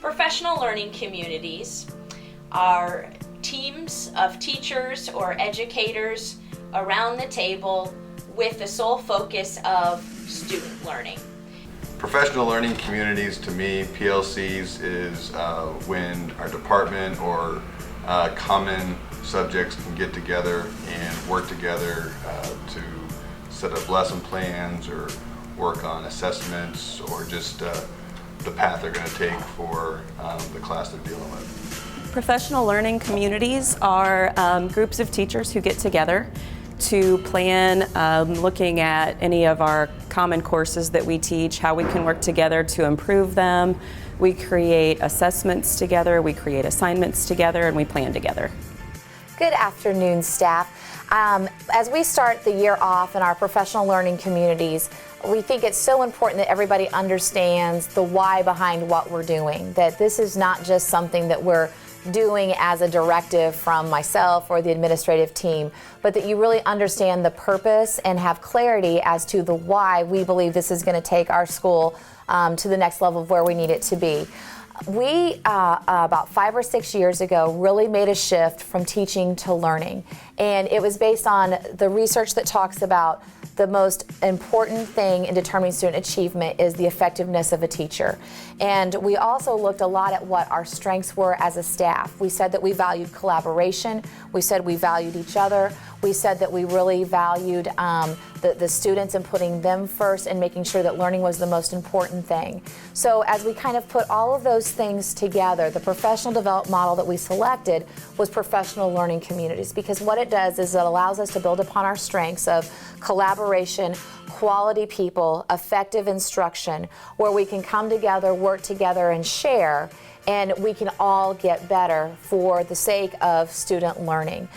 Professional learning communities are teams of teachers or educators around the table with the sole focus of student learning. Professional learning communities, to me, PLCs, is when our department or common subjects can get together and work together to set up lesson plans or work on assessments or just the path they're going to take for the class they're dealing with. Professional learning communities are groups of teachers who get together to plan looking at any of our common courses that we teach, how we can work together to improve them. We create assessments together, we create assignments together, and we plan together. Good afternoon, staff. As we start the year off in our professional learning communities, we think it's so important that everybody understands the why behind what we're doing, that this is not just something that we're doing as a directive from myself or the administrative team, but that you really understand the purpose and have clarity as to the why we believe this is going to take our school to the next level of where we need it to be. We, about 5 or 6 years ago, really made a shift from teaching to learning. And it was based on the research that talks about the most important thing in determining student achievement is the effectiveness of a teacher. And we also looked a lot at what our strengths were as a staff. We said that we valued collaboration. We said we valued each other. We said that we really valued the students and putting them first and making sure that learning was the most important thing. So as we kind of put all of those things together, the professional development model that we selected was professional learning communities, because what it does is it allows us to build upon our strengths of collaboration, quality people, effective instruction, where we can come together, work together, and share, and we can all get better for the sake of student learning.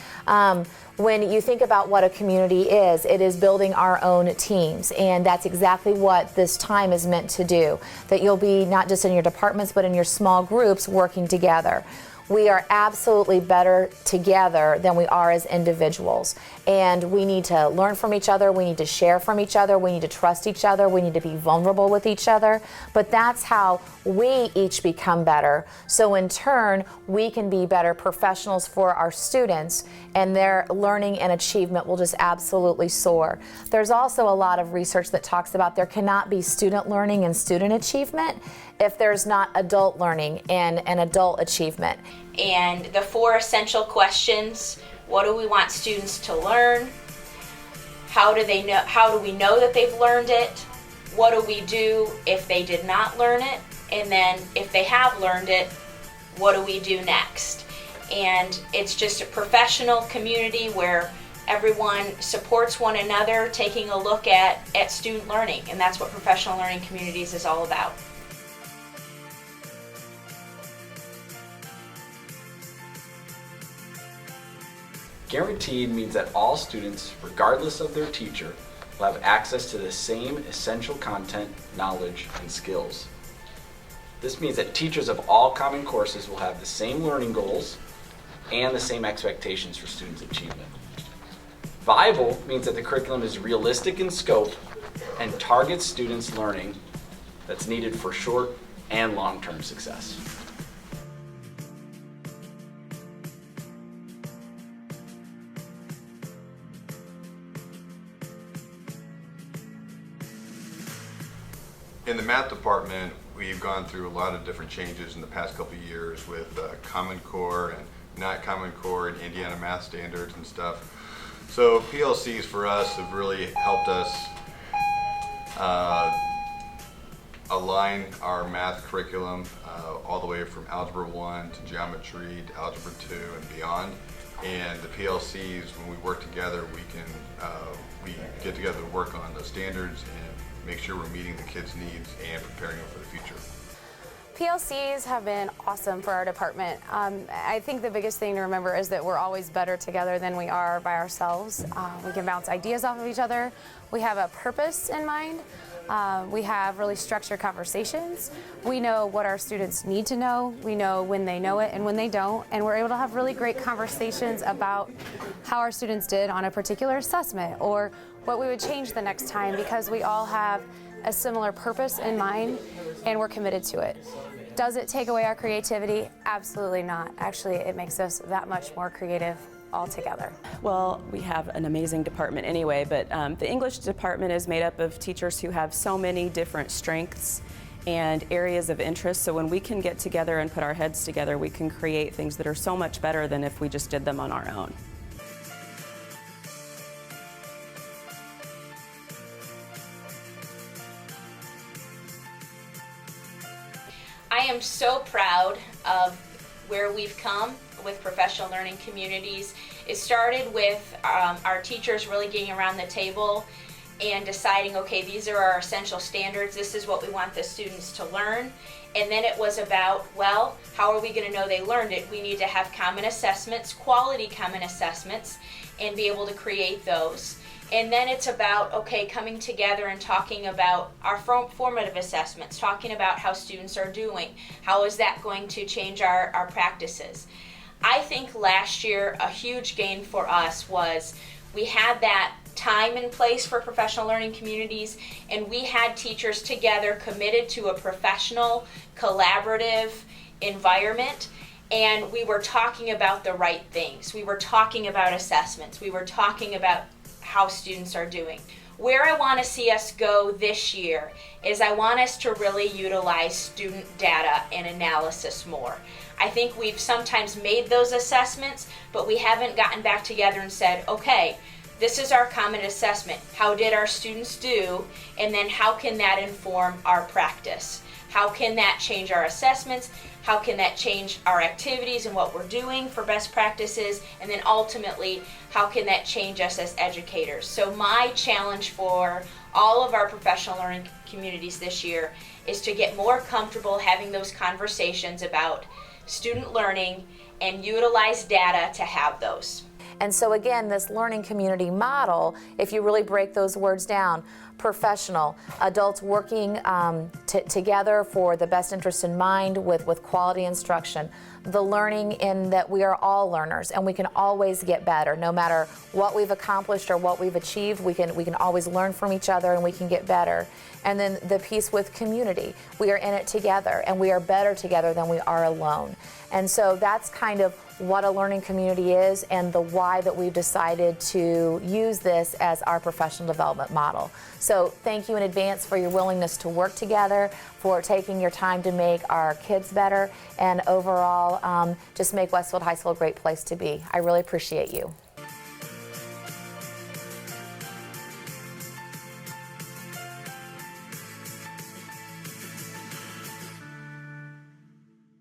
When you think about what a community is, it is building our own teams, and that's exactly what this time is meant to do, that you'll be not just in your departments but in your small groups working together. We are absolutely better together than we are as individuals. And we need to learn from each other, we need to share from each other, we need to trust each other, we need to be vulnerable with each other. But that's how we each become better. So in turn, we can be better professionals for our students, and their learning and achievement will just absolutely soar. There's also a lot of research that talks about there cannot be student learning and student achievement if there's not adult learning and adult achievement. And the 4 essential questions: what do we want students to learn? How do we know that they've learned it? What do we do if they did not learn it? And then if they have learned it, what do we do next? And it's just a professional community where everyone supports one another, taking a look at student learning, and that's what professional learning communities is all about. Guaranteed means that all students, regardless of their teacher, will have access to the same essential content, knowledge, and skills. This means that teachers of all common courses will have the same learning goals and the same expectations for students' achievement. Viable means that the curriculum is realistic in scope and targets students' learning that's needed for short and long-term success. In the math department, we've gone through a lot of different changes in the past couple of years with Common Core and not Common Core and Indiana math standards and stuff. So PLCs for us have really helped us align our math curriculum all the way from Algebra 1 to Geometry to Algebra 2 and beyond. And the PLCs, when we work together, we get together to work on the standards and make sure we're meeting the kids' needs and preparing them for the future. PLCs have been awesome for our department. I think the biggest thing to remember is that we're always better together than we are by ourselves. We can bounce ideas off of each other. We have a purpose in mind. We have really structured conversations. We know what our students need to know. We know when they know it and when they don't. And we're able to have really great conversations about how our students did on a particular assessment or what we would change the next time, because we all have a similar purpose in mind and we're committed to it. Does it take away our creativity? Absolutely not. Actually, it makes us that much more creative altogether. Well, we have an amazing department anyway, but the English department is made up of teachers who have so many different strengths and areas of interest. So when we can get together and put our heads together, we can create things that are so much better than if we just did them on our own. I am so proud of where we've come with professional learning communities. It started with our teachers really getting around the table and deciding, okay, these are our essential standards, this is what we want the students to learn. And then it was about, well, how are we going to know they learned it? We need to have common assessments, quality common assessments, and be able to create those. And then it's about, okay, coming together and talking about our formative assessments, talking about how students are doing. How is that going to change our practices? I think last year a huge gain for us was we had that time in place for professional learning communities, and we had teachers together committed to a professional, collaborative environment. And we were talking about the right things. We were talking about assessments. We were talking about how students are doing. Where I want to see us go this year is I want us to really utilize student data and analysis more. I think we've sometimes made those assessments, but we haven't gotten back together and said, okay, this is our common assessment. How did our students do? And then how can that inform our practice? How can that change our assessments? How can that change our activities and what we're doing for best practices? And then ultimately, how can that change us as educators? So my challenge for all of our professional learning communities this year is to get more comfortable having those conversations about student learning and utilize data to have those. And so again, this learning community model, if you really break those words down, professional, adults working together for the best interest in mind with quality instruction, the learning in that we are all learners and we can always get better. No matter what we've accomplished or what we've achieved, we can always learn from each other and we can get better. And then the piece with community, we are in it together and we are better together than we are alone. And so that's kind of what a learning community is and the why that we've decided to use this as our professional development model. So thank you in advance for your willingness to work together, for taking your time to make our kids better, and overall just make Westfield High School a great place to be. I really appreciate you.